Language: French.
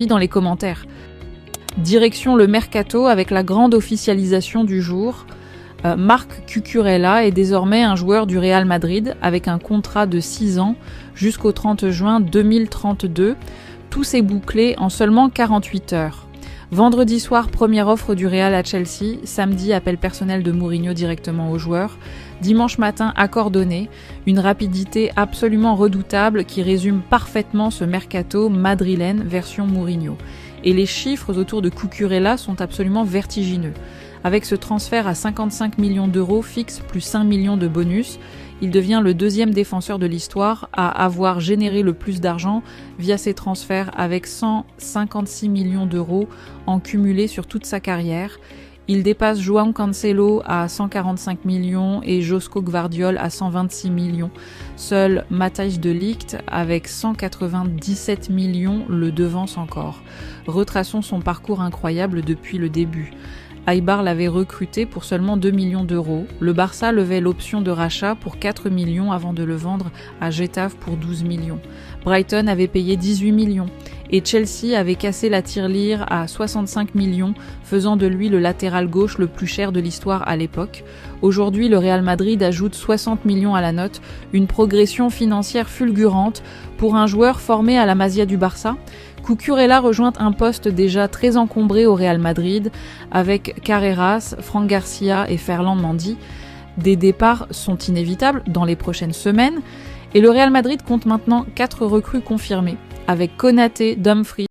dans les commentaires. Direction le mercato avec la grande officialisation du jour. Marc Cucurella est désormais un joueur du Real Madrid avec un contrat de 6 ans jusqu'au 30 juin 2032. Tout s'est bouclé en seulement 48 heures. Vendredi soir, première offre du Real à Chelsea. Samedi, appel personnel de Mourinho directement aux joueurs. Dimanche matin, accord donné. Une rapidité absolument redoutable qui résume parfaitement ce mercato madrilène version Mourinho. Et les chiffres autour de Cucurella sont absolument vertigineux. Avec ce transfert à 55 millions d'euros fixe plus 5 millions de bonus, il devient le deuxième défenseur de l'histoire à avoir généré le plus d'argent via ses transferts avec 156 millions d'euros en cumulé sur toute sa carrière. Il dépasse João Cancelo à 145 millions et Josko Gvardiol à 126 millions. Seul Matthijs de Ligt, avec 197 millions, le devance encore. Retraçons son parcours incroyable depuis le début. Eibar l'avait recruté pour seulement 2 millions d'euros. Le Barça levait l'option de rachat pour 4 millions avant de le vendre à Getafe pour 12 millions. Brighton avait payé 18 millions. Et Chelsea avait cassé la tirelire à 65 millions, faisant de lui le latéral gauche le plus cher de l'histoire à l'époque. Aujourd'hui, le Real Madrid ajoute 60 millions à la note, une progression financière fulgurante pour un joueur formé à la Masia du Barça. Cucurella rejoint un poste déjà très encombré au Real Madrid, avec Carreras, Franck Garcia et Ferland Mendy. Des départs sont inévitables dans les prochaines semaines, et le Real Madrid compte maintenant 4 recrues confirmées, avec Konaté, Dumfries,